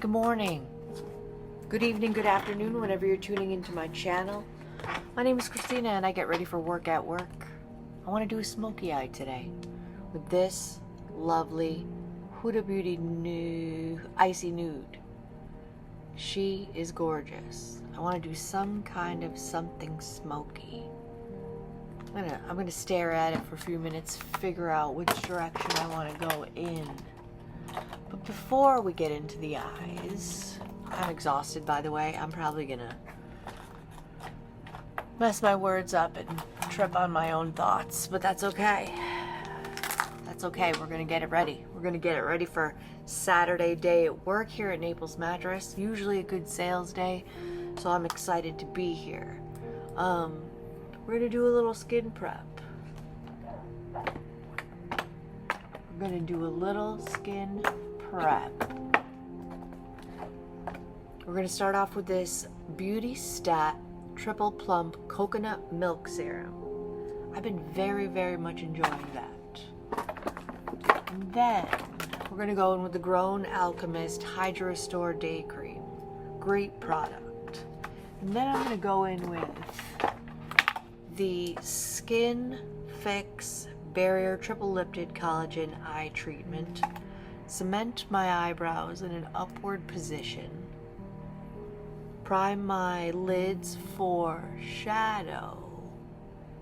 Good morning, good evening, good afternoon, whenever you're tuning into my channel. My name is Christina and I get ready for work at work. I want to do a smoky eye today with this lovely Huda Beauty Icy Nude. She is gorgeous. I want to do some kind of something smoky. I'm gonna stare at it for a few minutes, figure out which direction I want to go in. But before we get into the eyes, I'm exhausted, by the way. I'm probably gonna mess my words up and trip on my own thoughts, but that's okay. That's okay. We're gonna get it ready. We're gonna get it ready for Saturday day at work here at Naples Mattress. Usually a good sales day, so I'm excited to be here. We're gonna do a little skin prep. We're gonna do a little skin prep. We're gonna start off with this Beauty Stat Triple Plump Coconut Milk Serum. I've been very, very much enjoying that. And then we're gonna go in with the Grown Alchemist Hydra Restore Day Cream. Great product. And then I'm gonna go in with the Skin Fix Barrier Triple Lipid Collagen Eye Treatment. Cement my eyebrows in an upward position. Prime my lids for shadow.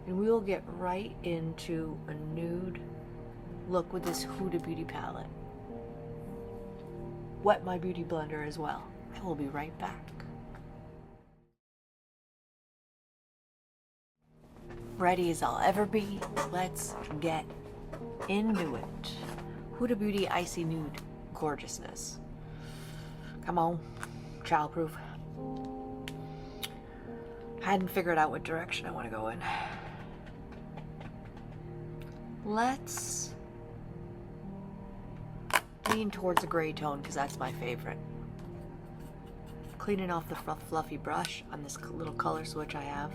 And we will get right into a nude look with this Huda Beauty palette. Wet my beauty blender as well. I will be right back. Ready as I'll ever be. Let's get into it. Huda Beauty Icy Nude Gorgeousness. Come on, childproof. I hadn't figured out what direction I want to go in. Let's lean towards a gray tone because that's my favorite. Cleaning off the fluffy brush on this little color switch I have.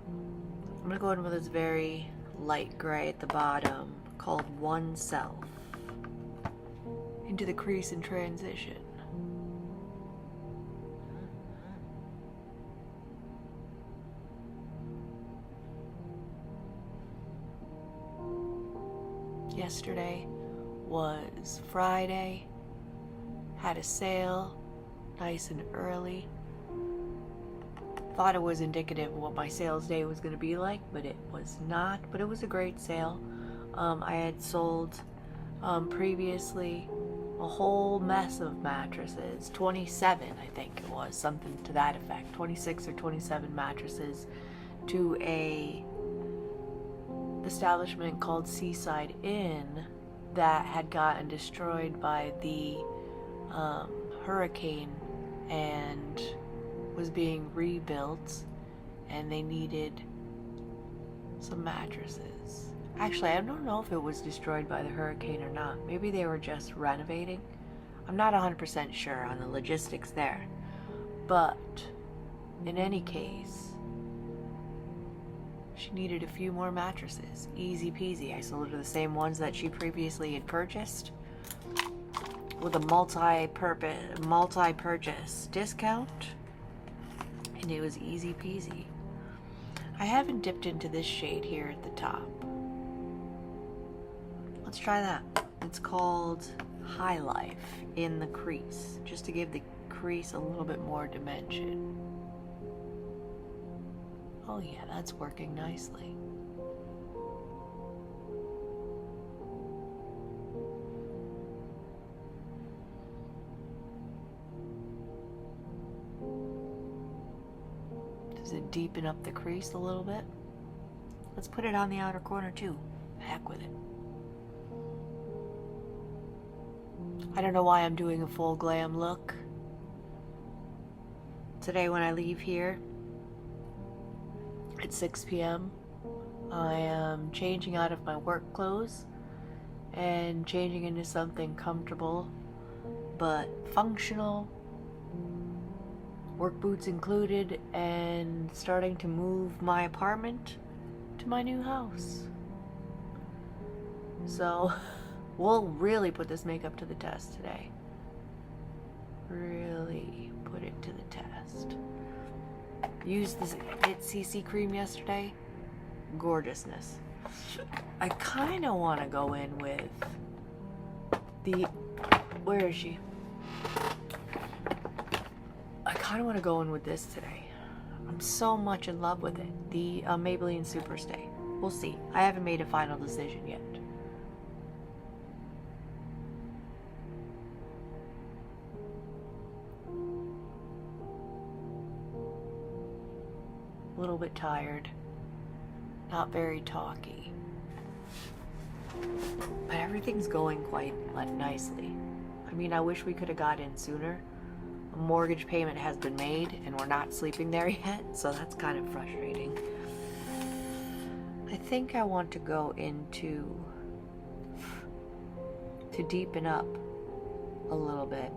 I'm gonna go in with this very light gray at the bottom called One Self into the crease and transition. Yesterday was Friday, had a sale, nice and early. Thought it was indicative of what my sales day was going to be like, but it was not. But it was a great sale. I had sold previously a whole mess of mattresses, 27 I think it was, something to that effect, 26 or 27 mattresses to a establishment called Seaside Inn that had gotten destroyed by the hurricane and was being rebuilt, and they needed some mattresses. Actually, I don't know if it was destroyed by the hurricane or not. Maybe they were just renovating. I'm not 100% sure on the logistics there. But in any case, she needed a few more mattresses. Easy peasy. I sold her the same ones that she previously had purchased with a multi-purchase discount. And it was easy peasy. I haven't dipped into this shade here at the top. Let's try that. It's called High Life in the crease, just to give the crease a little bit more dimension. Oh yeah, that's working nicely. Does it deepen up the crease a little bit? Let's put it on the outer corner too. Heck with it. I don't know why I'm doing a full glam look. Today when I leave here at 6 p.m. I am changing out of my work clothes and changing into something comfortable but functional, work boots included, and starting to move my apartment to my new house. So we'll really put this makeup to the test today. really put it to the test. Used this It CC cream yesterday. Gorgeousness. I kind of want to go in with the, where is she? I kind of want to go in with this today. I'm so much in love with it. The Maybelline Superstay. We'll see. I haven't made a final decision yet. A little bit tired. Not very talky. But everything's going quite nicely. I mean, I wish we could have got in sooner. A mortgage payment has been made and we're not sleeping there yet, so that's kind of frustrating. I think I want to go into to deepen up a little bit.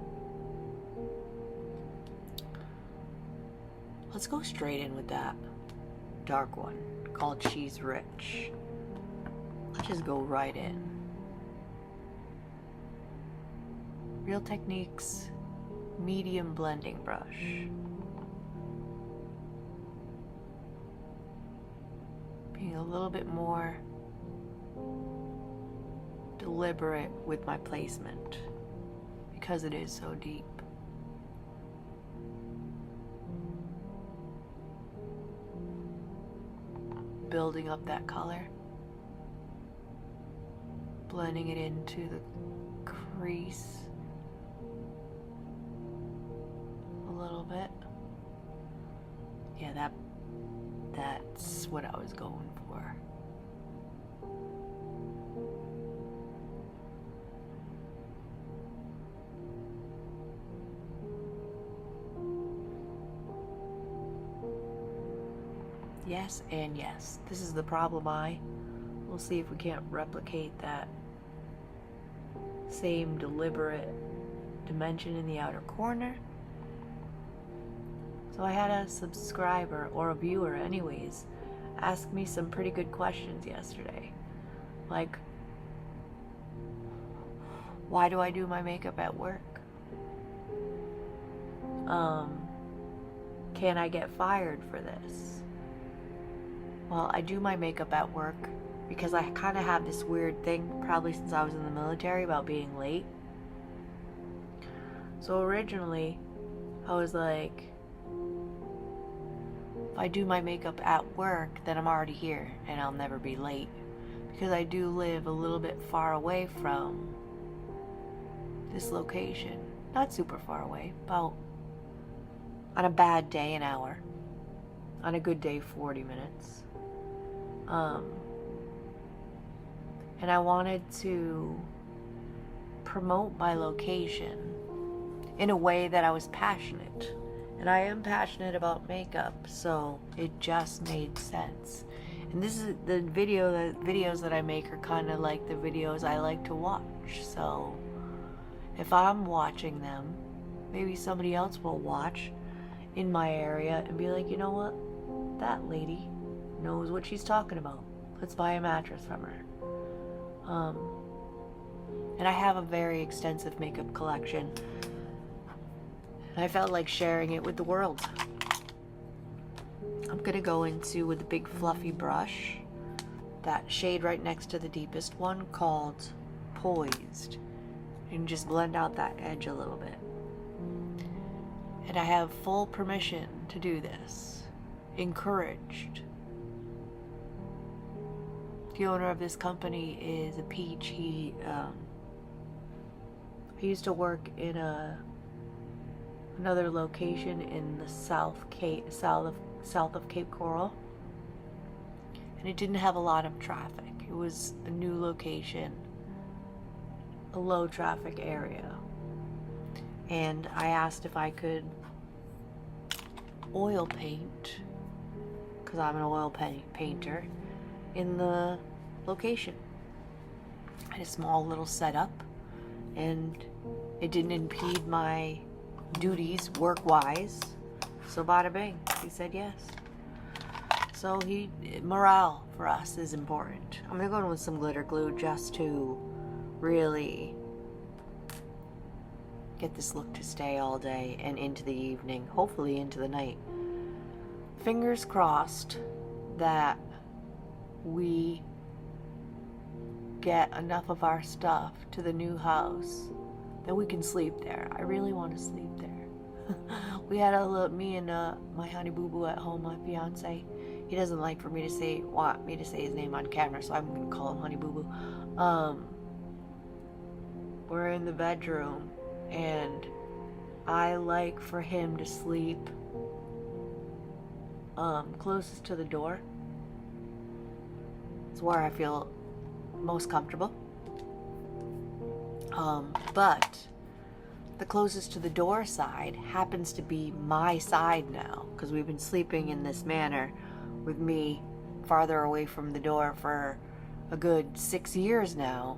Let's go straight in with that dark one called She's Rich. Let's just go right in. Real Techniques medium blending brush. Being a little bit more deliberate with my placement because it is so deep. Building up that color, blending it into the crease a little bit. Yeah, that's what I was going for. Yes and yes. This is the problem eye. We'll see if we can't replicate that same deliberate dimension in the outer corner. So I had a subscriber, or a viewer anyways, ask me some pretty good questions yesterday. Like, why do I do my makeup at work? Can I get fired for this? Well, I do my makeup at work because I kind of have this weird thing, probably since I was in the military, about being late. So originally, I was like, if I do my makeup at work, then I'm already here and I'll never be late. Because I do live a little bit far away from this location. Not super far away, about, on a bad day, an hour. On a good day, 40 minutes. And I wanted to promote my location in a way that I was passionate. And I am passionate about makeup, so it just made sense. And this is the videos that I make are kind of like the videos I like to watch. So if I'm watching them, maybe somebody else will watch in my area and be like, you know what? That lady knows what she's talking about. Let's buy a mattress from her. And I have a very extensive makeup collection. And I felt like sharing it with the world. I'm gonna go into, with a big fluffy brush, that shade right next to the deepest one called Poised. And just blend out that edge a little bit. And I have full permission to do this. Encouraged. The owner of this company is a peach. I used to work in another location in the south of Cape Coral, and it didn't have a lot of traffic. It was a new location, a low traffic area, and I asked if I could oil paint, because I'm an oil painter, in the location. I had a small little setup, and it didn't impede my duties work-wise, so bada bing, he said yes. So morale for us is important. I'm gonna go in with some glitter glue just to really get this look to stay all day and into the evening, hopefully into the night. Fingers crossed that we get enough of our stuff to the new house that we can sleep there. I really want to sleep there. We had me and my honey boo boo at home, my fiance. He doesn't like for me to want me to say his name on camera, so I'm gonna call him honey boo boo. We're in the bedroom, and I like for him to sleep closest to the door. It's where I feel most comfortable. But the closest to the door side happens to be my side now, because we've been sleeping in this manner with me farther away from the door for a good 6 years now.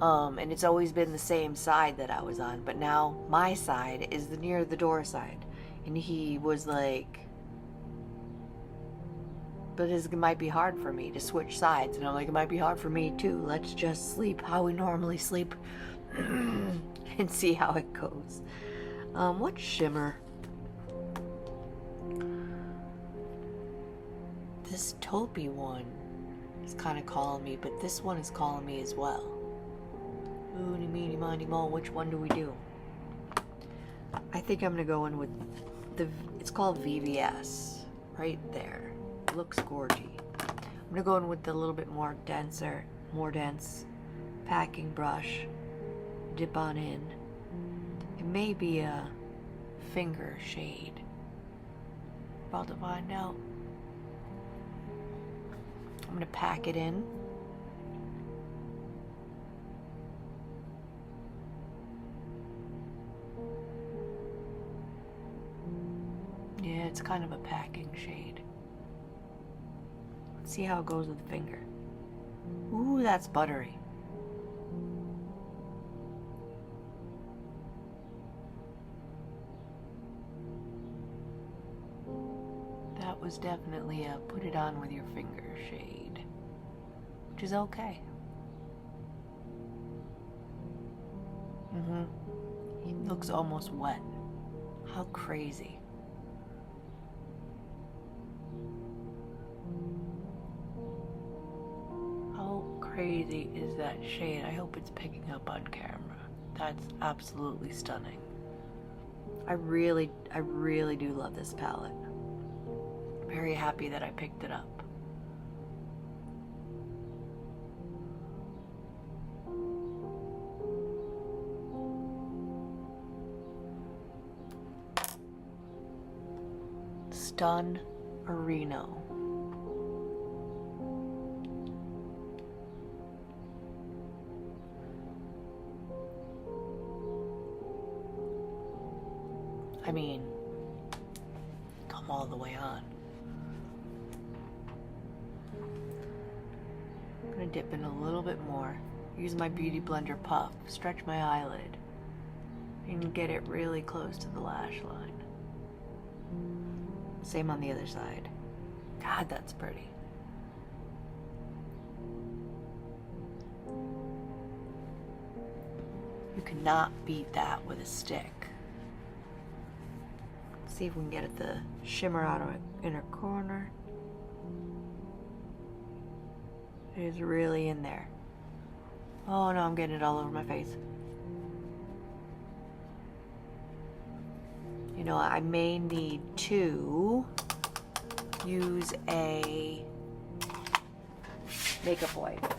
And it's always been the same side that I was on, but now my side is near the door side. And he was like, but it might be hard for me to switch sides. And I'm like, it might be hard for me too. Let's just sleep how we normally sleep and see how it goes. What shimmer? This taupey one is kind of calling me, but this one is calling me as well. Moony, meeny, miny, mo. Which one do we do? I think I'm gonna go in with it's called VVS, right there. It looks gorgy. I'm gonna go in with the little bit more dense packing brush. Dip on in. It may be a finger shade. About to find out. I'm gonna pack it in. Yeah, it's kind of a packing shade. Let's see how it goes with the finger. Ooh, that's buttery. That was definitely a put it on with your finger shade, which is okay. He looks almost wet. How crazy. How crazy is that shade? I hope it's picking up on camera. That's absolutely stunning. I really do love this palette. Very happy that I picked it up. Stun Areno. I mean, come all the way on. I'm gonna dip in a little bit more. Use my Beauty Blender puff. Stretch my eyelid. And get it really close to the lash line. Same on the other side. God, that's pretty. You cannot beat that with a stick. Let's see if we can get at the shimmer out of the inner corner. It is really in there. Oh no, I'm getting it all over my face. You know, I may need to use a makeup wipe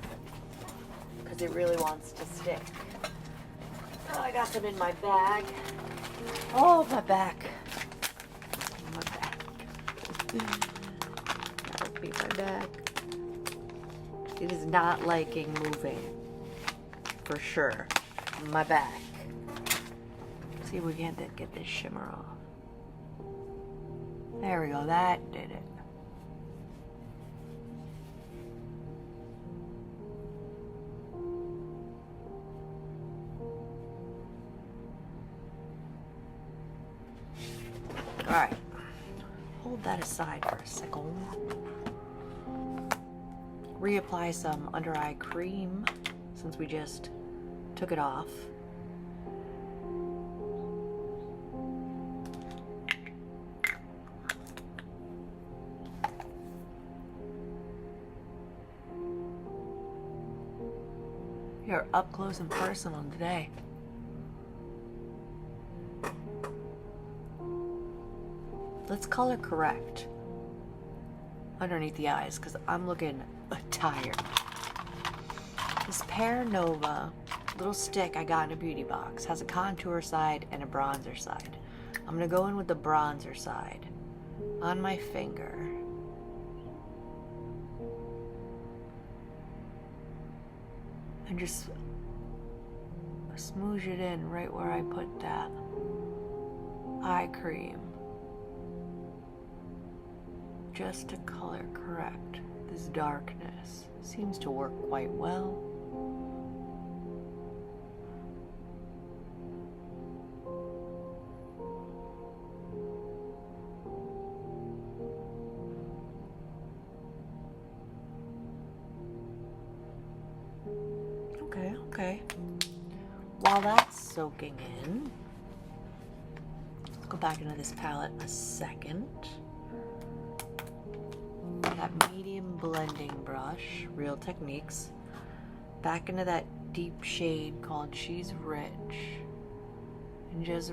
because it really wants to stick. Oh, I got some in my bag. Oh, my back. My back. That would be my back. It is not liking moving, for sure. My back. See if we can get this shimmer off. There we go, that did it. Alright, hold that aside for a second. Reapply some under eye cream since we just took it off. You're up close and personal today. Let's color correct underneath the eyes because I'm looking tired. This Pear Nova little stick I got in a beauty box has a contour side and a bronzer side. I'm going to go in with the bronzer side on my finger. And just smoosh it in right where I put that eye cream. Just to color correct this darkness. Seems to work quite well. Okay. While that's soaking in, let's go back into this palette a second. That medium blending brush, Real Techniques, back into that deep shade called She's Rich, and just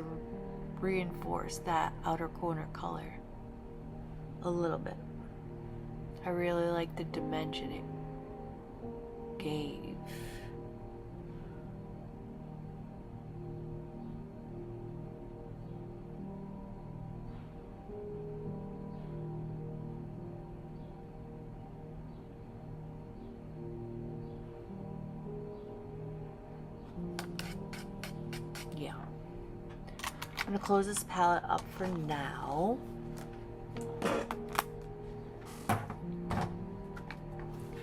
reinforce that outer corner color a little bit. I really like the dimension it gave. Yeah. I'm going to close this palette up for now. I'm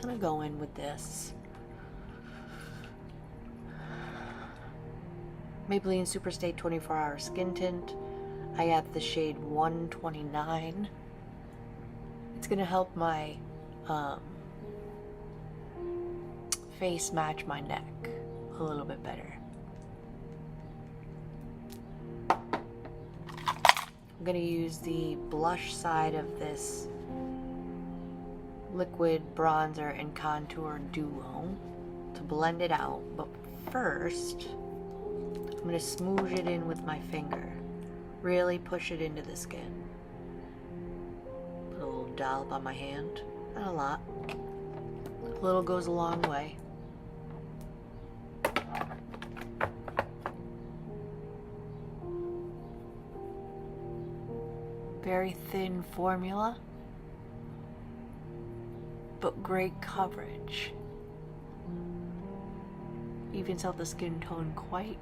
going to go in with this Maybelline Superstay 24-Hour Skin Tint. I have the shade 129. It's going to help my face match my neck a little bit better. I'm going to use the blush side of this liquid bronzer and contour duo to blend it out, but first I'm going to smoosh it in with my finger. Really push it into the skin. Put a little dollop on my hand. Not a lot. A little goes a long way. Very thin formula, but great coverage. Evens out the skin tone quite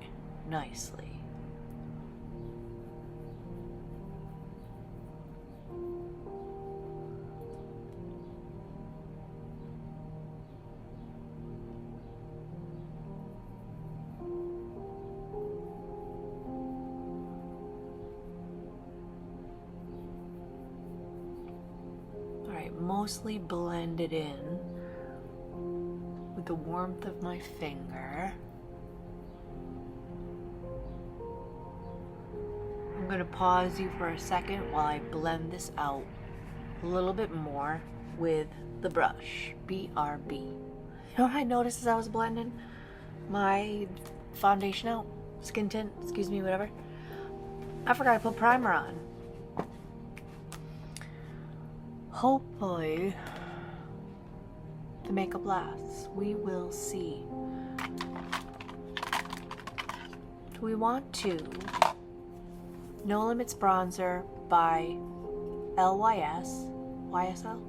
nicely. Mostly blended in with the warmth of my finger. I'm going to pause you for a second while I blend this out a little bit more with the brush, BRB. You know what I noticed as I was blending my foundation out, skin tint, excuse me, whatever? I forgot to put primer on. Hopefully the makeup lasts. We will see. We want to No Limits Bronzer by LYS, YSL?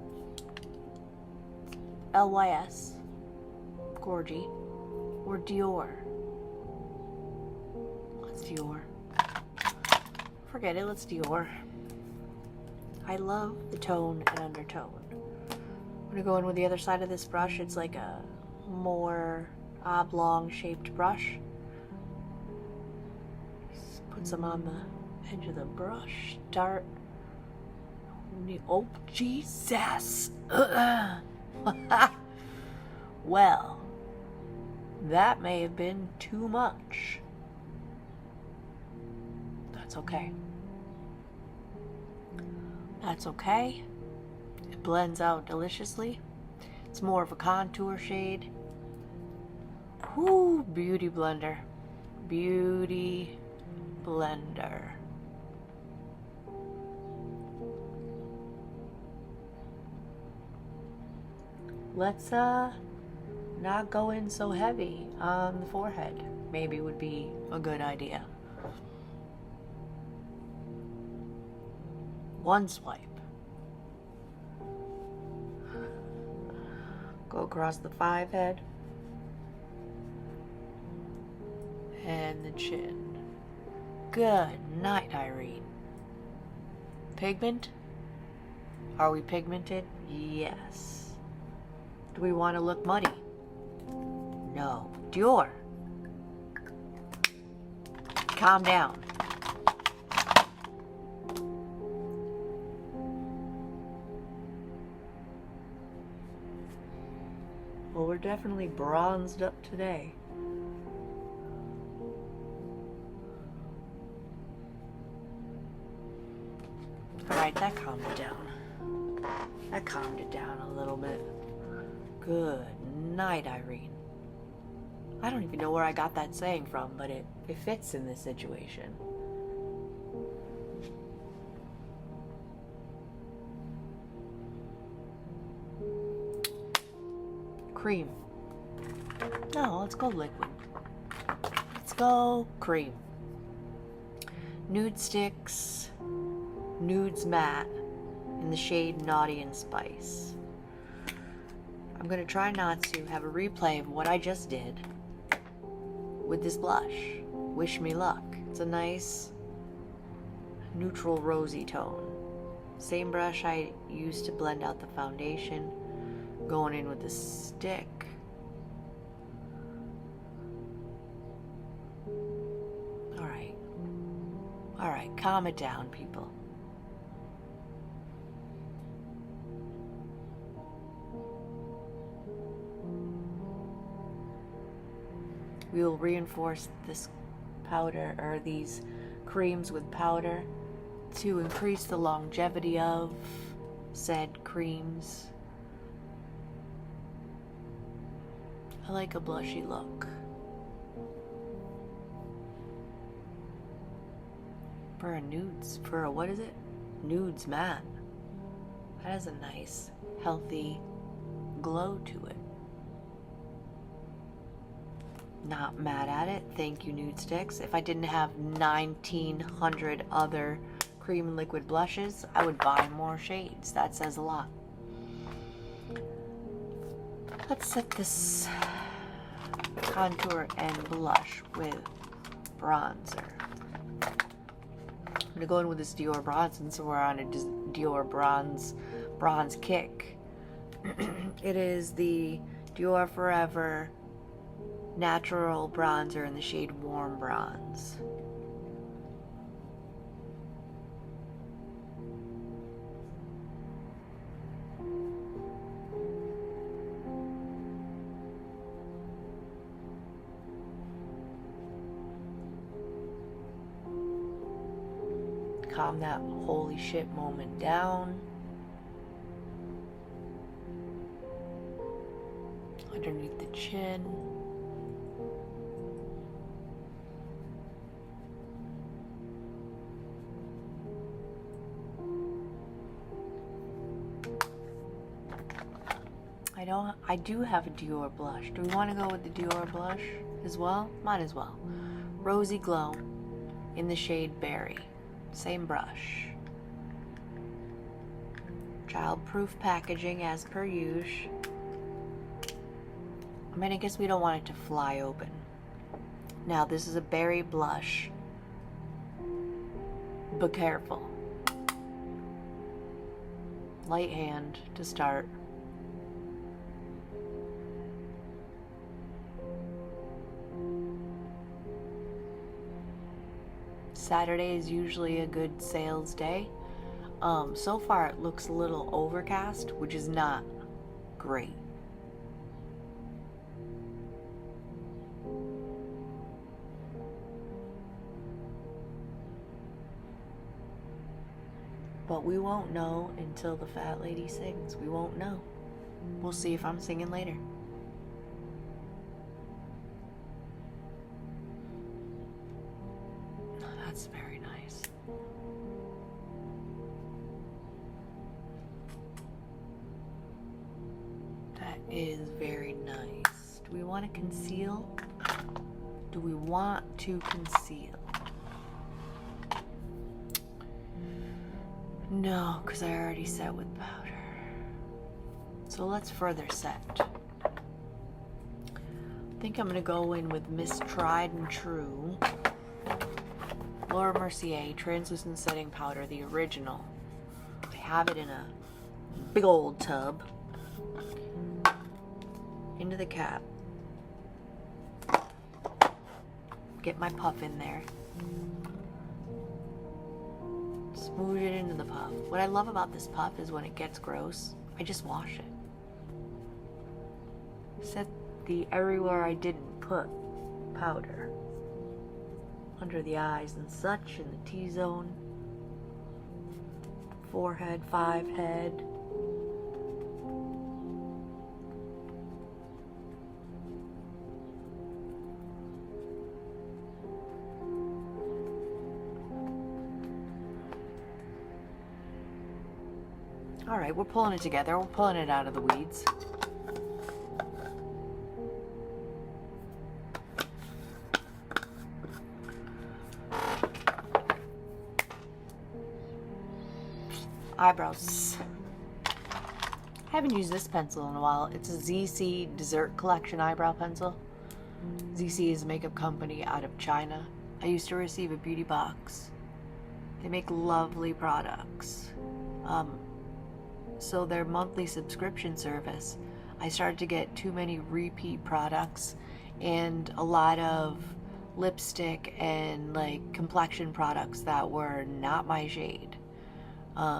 LYS, Gorgie, or Dior. Let's Dior. Forget it, let's Dior. I love the tone and undertone. I'm going to go in with the other side of this brush. It's like a more oblong shaped brush. Just put some on the edge of the brush. Start. Oh, Jesus! Well, that may have been too much. That's okay. That's okay. It blends out deliciously. It's more of a contour shade. Whoo, beauty blender. Beauty blender. Let's not go in so heavy on the forehead. Maybe would be a good idea. One swipe. Go across the 5 head and the chin. Good night, Irene. Pigment? Are we pigmented? Yes. Do we want to look muddy? No. Dior. Calm down. Well, we're definitely bronzed up today. Alright, that calmed it down. That calmed it down a little bit. Good night, Irene. I don't even know where I got that saying from, but it fits in this situation. Cream. No, let's go liquid. Let's go cream. Nude Sticks, Nudes Matte in the shade Naughty and Spice. I'm going to try not to have a replay of what I just did with this blush. Wish me luck. It's a nice neutral rosy tone. Same brush I used to blend out the foundation. Going in with the stick. Alright. Alright, calm it down, people. We will reinforce this powder or these creams with powder to increase the longevity of said creams. I like a blushy look. For a nudes, for a, what is it? Nudes matte. That has a nice, healthy glow to it. Not mad at it. Thank you, Nude Sticks. If I didn't have 1,900 other cream and liquid blushes, I would buy more shades. That says a lot. Let's set this contour and blush with bronzer. I'm gonna go in with this Dior bronze since we're on a Dior bronze kick. It is the Dior Forever Natural Bronzer in the shade Warm Bronze. Calm that holy shit moment down. Underneath the chin. I do have a Dior blush. Do we want to go with the Dior blush as well? Might as well. Rosy Glow in the shade Berry. Same brush. Child-proof packaging as per usual. I mean, I guess we don't want it to fly open. Now, this is a berry blush. But careful. Light hand to start. Saturday is usually a good sales day. So far it looks a little overcast, which is not great. But we won't know until the fat lady sings. We won't know. We'll see if I'm singing later. That's very nice. That is very nice. Do we want to conceal? Do we want to conceal? No, because I already set with powder. So let's further set. I think I'm going to go in with Miss Tried and True Laura Mercier Translucent Setting Powder, the original. I have it in a big old tub. Into the cap. Get my puff in there. Smooth it into the puff. What I love about this puff is when it gets gross, I just wash it. Set the everywhere I didn't put powder. Under the eyes and such, in the T-zone. Forehead, 5 head. All right, we're pulling it together. We're pulling it out of the weeds. Eyebrows. I haven't used this pencil in a while. It's a ZC Dessert Collection eyebrow pencil. ZC is a makeup company out of China. I used to receive a beauty box. They make lovely products. So their monthly subscription service, I started to get too many repeat products and a lot of lipstick and like complexion products that were not my shade.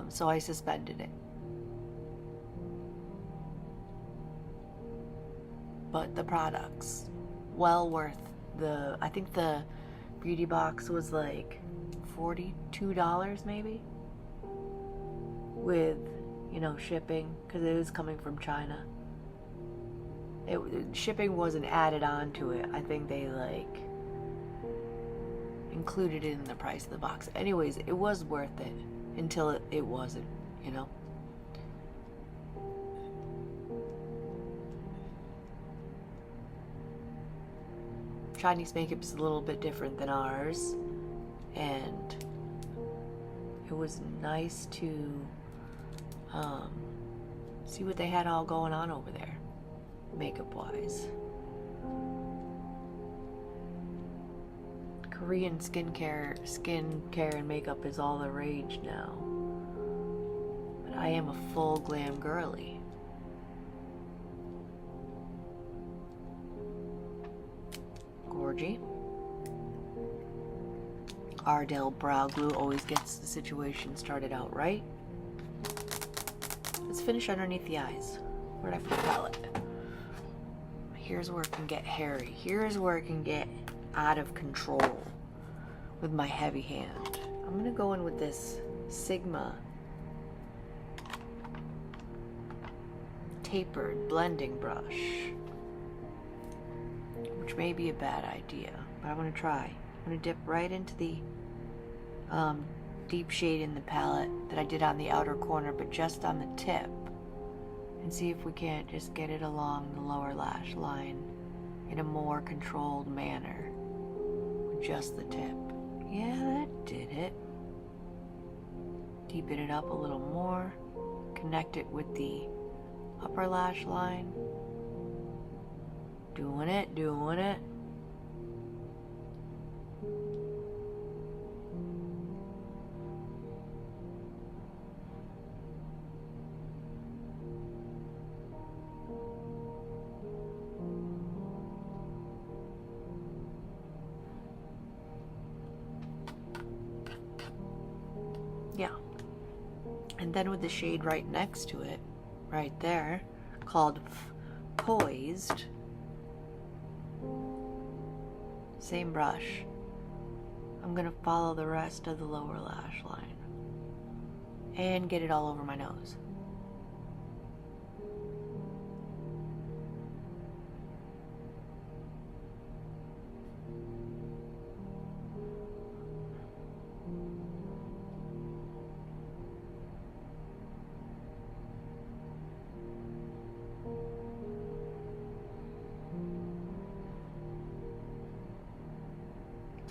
So I suspended it. But the products, well worth the, I think the beauty box was like $42 maybe, with, you know, shipping, because it was coming from China. Shipping wasn't added on to it. I think they like included it in the price of the box. Anyways, it was worth it until it wasn't, you know. Chinese makeup is a little bit different than ours, and it was nice to see what they had all going on over there, makeup wise. Korean skincare and makeup is all the rage now. But I am a full glam girly. Gorgy. Ardell Brow Glue always gets the situation started out right. Let's finish underneath the eyes. Where'd I put the palette? Here's where it can get hairy. Here's where it can get out of control with my heavy hand. I'm gonna go in with this Sigma tapered blending brush, which may be a bad idea, but I'm gonna try. I'm gonna dip right into the deep shade in the palette that I did on the outer corner, but just on the tip, and see if we can't just get it along the lower lash line in a more controlled manner with just the tip. Yeah, that did it. Deepen it up a little more, connect it with the upper lash line. Doing it, doing it. Yeah. And then with the shade right next to it, right there, called Poised, same brush, I'm gonna follow the rest of the lower lash line and get it all over my nose.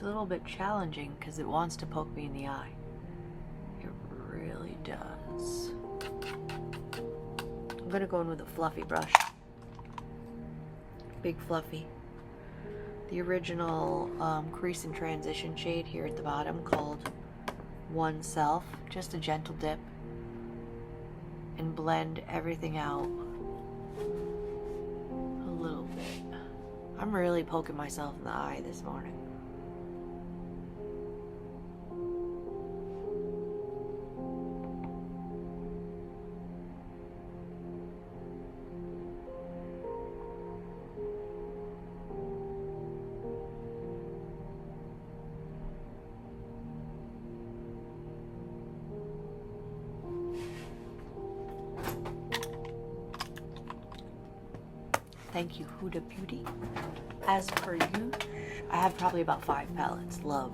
a little bit challenging because it wants to poke me in the eye. It really does. I'm gonna go in with a fluffy brush. Big fluffy. The original crease and transition shade here at the bottom called One Self. Just a gentle dip and blend everything out a little bit. I'm really poking myself in the eye this morning. Thank you, Huda Beauty. As per you, I have probably about 5 palettes. Love.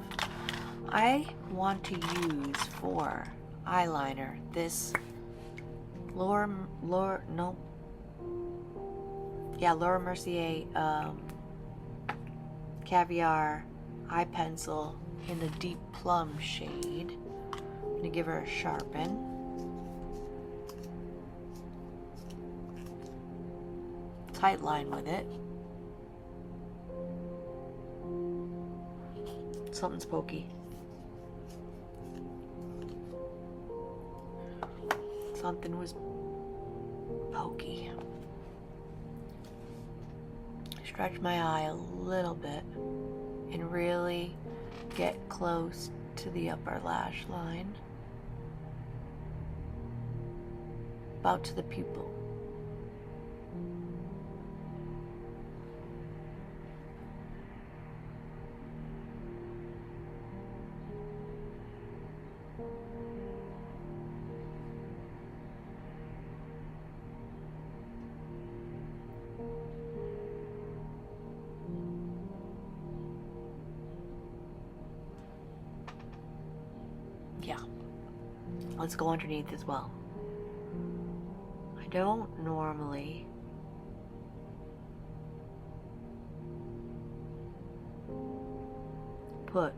I want to use for eyeliner this Laura Mercier Caviar eye pencil in the deep plum shade. I'm gonna give her a sharpen. Tight line with it. Something's pokey. Something was pokey. Stretch my eye a little bit and really get close to the upper lash line. About to the pupil. Yeah, let's go underneath as well. I don't normally put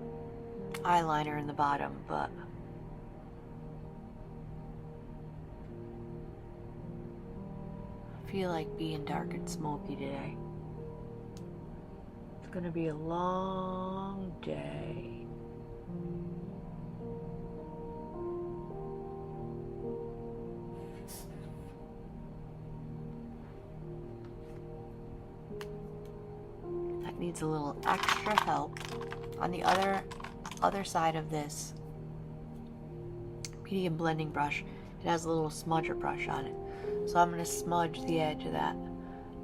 eyeliner in the bottom, but I feel like being dark and smoky today. It's gonna be a long day. Needs a little extra help on the other side of this medium blending brush. It has a little smudger brush on it, so I'm going to smudge the edge of that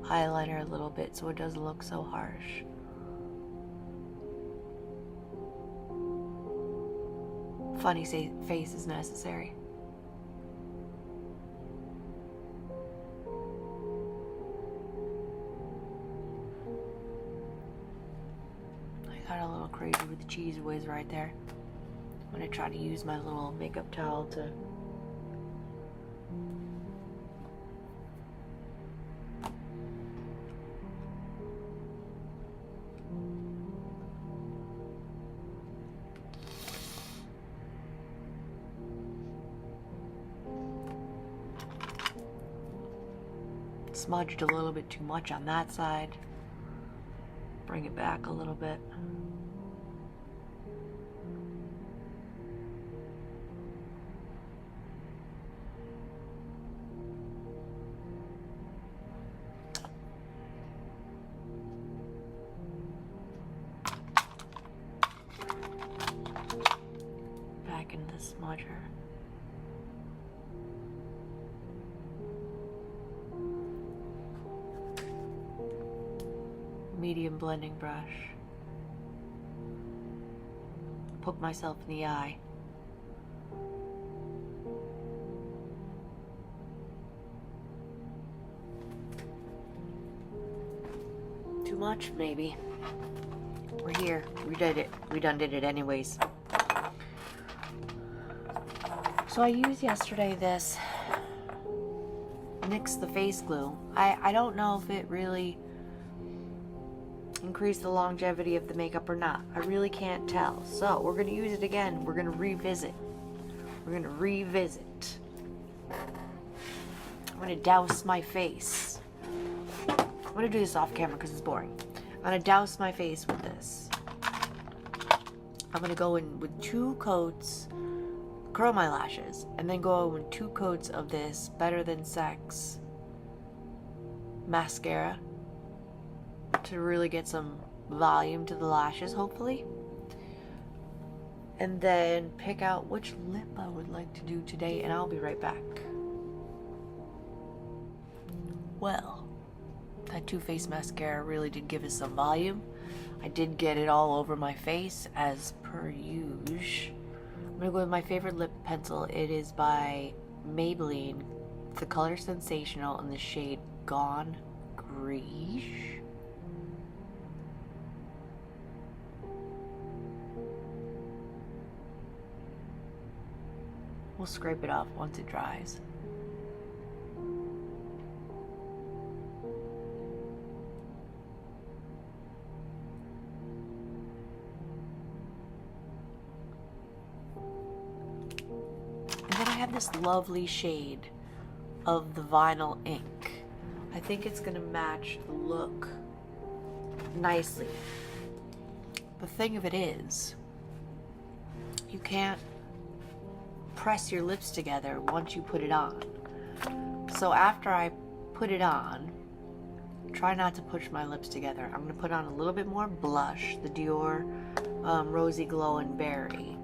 eyeliner a little bit so it doesn't look so harsh. Funny face is necessary. Got a little crazy with the cheese whiz right there. I'm gonna try to use my little makeup towel to smudged a little bit too much on that side. Bring it back a little bit. Back into the smudger. Medium blending brush. Poke myself in the eye. Too much, maybe. We're here. We did it. We done did it anyways. So I used yesterday this NYX the face glue. I don't know if it really increase the longevity of the makeup or not. I really can't tell. So we're going to use it again. We're going to revisit. We're going to revisit. I'm going to douse my face. I'm going to do this off camera because it's boring. I'm going to douse my face with this. I'm going to go in with 2 coats, curl my lashes, and then go in with 2 coats of this Better Than Sex mascara to really get some volume to the lashes, hopefully. And then pick out which lip I would like to do today, and I'll be right back. Well, that Too Faced mascara really did give us some volume. I did get it all over my face as per usual. I'm gonna go with my favorite lip pencil. It is by Maybelline. The color Sensational in the shade Gone Grease. We'll scrape it off once it dries. And then I have this lovely shade of the vinyl ink. I think it's gonna match the look nicely. The thing of it is, you can't press your lips together once you put it on. So after I put it on, try not to push my lips together. I'm going to put on a little bit more blush, the Dior Rosy Glow and Berry.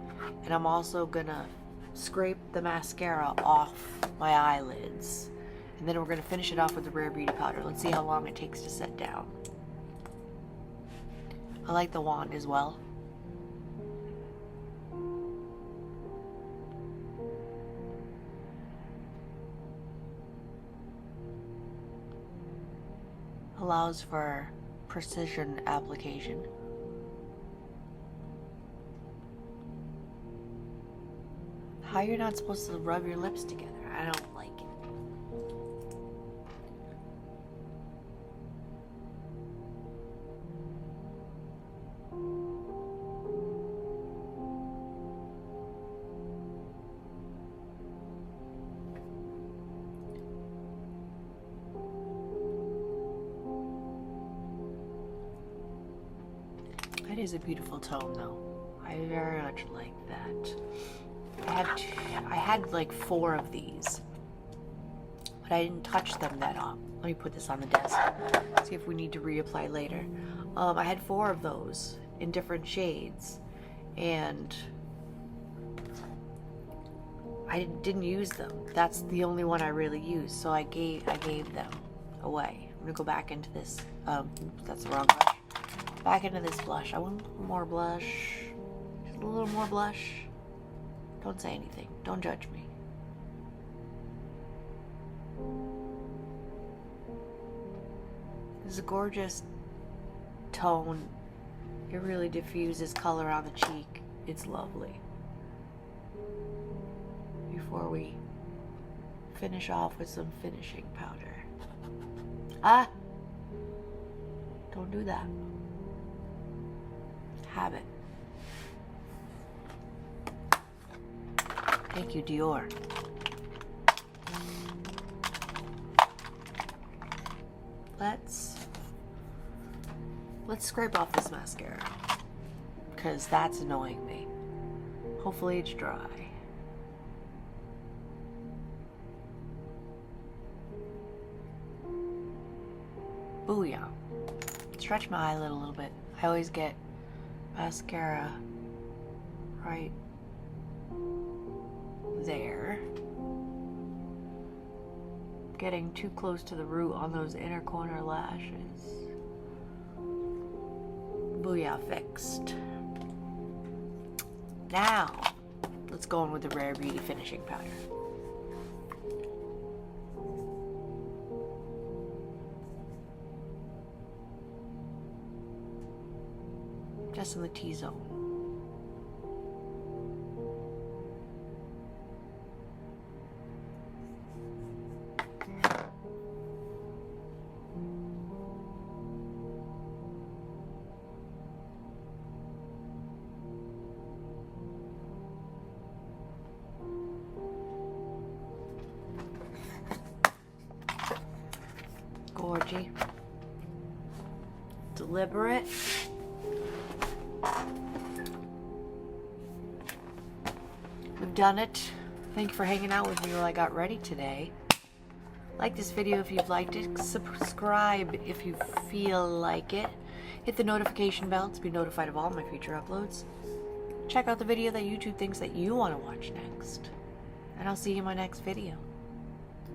And I'm also going to scrape the mascara off my eyelids. And then we're going to finish it off with the Rare Beauty powder. Let's see how long it takes to set down. I like the wand as well. Allows for precision application. How you're not supposed to rub your lips together? I don't like it. That is a beautiful tone, though. I very much like that. I had like 4 of these, but I didn't touch them that often. Let me put this on the desk. See if we need to reapply later. I had 4 of those in different shades, and I didn't use them. That's the only one I really used, so I gave them away. I'm gonna go back into this. That's the wrong brush. Back into this blush. I want a little more blush. Just a little more blush. Don't say anything. Don't judge me. This is a gorgeous tone. It really diffuses color on the cheek. It's lovely. Before we finish off with some finishing powder. Ah! Don't do that. Have it. Thank you, Dior. Let's scrape off this mascara, because that's annoying me. Hopefully it's dry. Booyah. Stretch my eyelid a little bit. I always get mascara right there. Getting too close to the root on those inner corner lashes. Booyah, fixed. Now, let's go in with the Rare Beauty finishing powder. Just in the T-zone. deliberate. We've done it. Thank you for hanging out with me while I got ready today. Like this video if you've liked it. Subscribe if you feel like it. Hit the notification bell to be notified of all my future uploads. Check out the video that YouTube thinks that you want to watch next. And I'll see you in my next video.